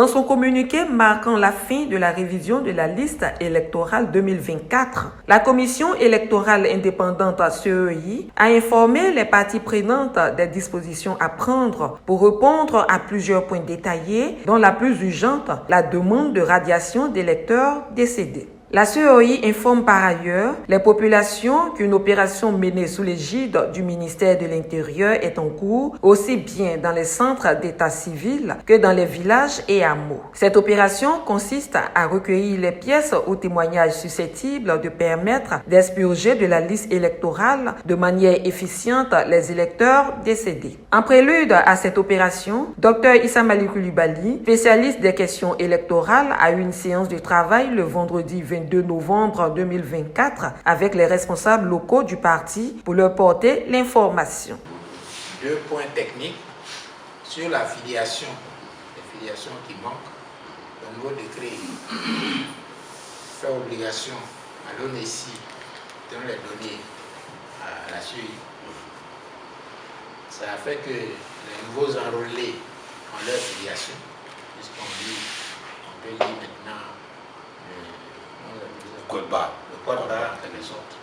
Dans son communiqué marquant la fin de la révision de la liste électorale 2024, la Commission électorale indépendante CEI a informé les parties prenantes des dispositions à prendre pour répondre à plusieurs points détaillés, dont la plus urgente, la demande de radiation d'électeurs décédés. La CEI informe par ailleurs les populations qu'une opération menée sous l'égide du ministère de l'Intérieur est en cours, aussi bien dans les centres d'état civil que dans les villages et hameaux. Cette opération consiste à recueillir les pièces ou témoignages susceptibles de permettre d'expurger de la liste électorale de manière efficiente les électeurs décédés. En prélude à cette opération, Dr Issa Malik Coulibaly, spécialiste des questions électorales, a eu une séance de travail le vendredi 22 novembre 2024 avec les responsables locaux du parti pour leur porter l'information. 2 points techniques sur la filiation, les filiations qui manquent. Le nouveau décret fait obligation à l'ONESI de les donner à la CEI. Ça a fait que les nouveaux enrôlés ont leur filiation, puisqu'on peut dire maintenant le code barre en quelque sorte.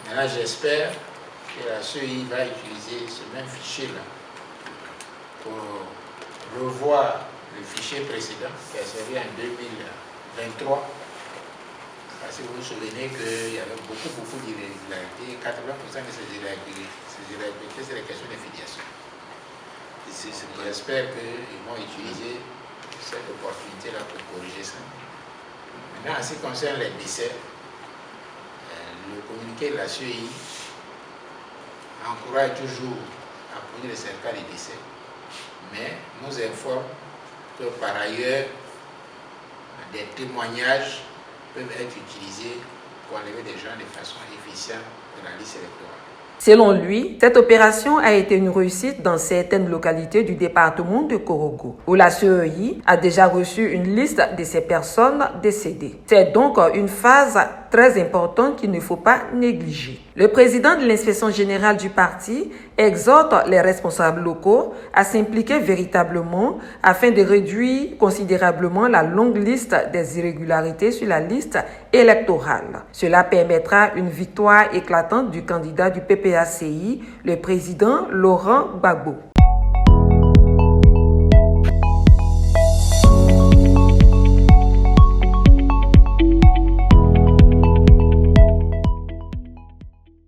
Maintenant, j'espère que la CEI va utiliser ce même fichier-là pour revoir le fichier précédent qui a servi en 2023. Parce que vous vous souvenez qu'il y avait beaucoup d'irrégularités. 80% de ces irrégularités, c'est les questions de filiation. J'espère qu'ils vont utiliser cette opportunité-là pour corriger ça. Maintenant, en ce qui concerne les décès, le communiqué de la CEI encourage toujours à produire les certificats de décès, mais nous informe que par ailleurs, des témoignages peuvent être utilisés pour enlever des gens de façon efficiente de la liste électorale. Selon lui, cette opération a été une réussite dans certaines localités du département de Korogo, où la CEI a déjà reçu une liste de ces personnes décédées. C'est donc une phase très importante qu'il ne faut pas négliger. Le président de l'inspection générale du parti exhorte les responsables locaux à s'impliquer véritablement afin de réduire considérablement la longue liste des irrégularités sur la liste électorale. Cela permettra une victoire éclatante du candidat du PPACI, le président Laurent Gbagbo.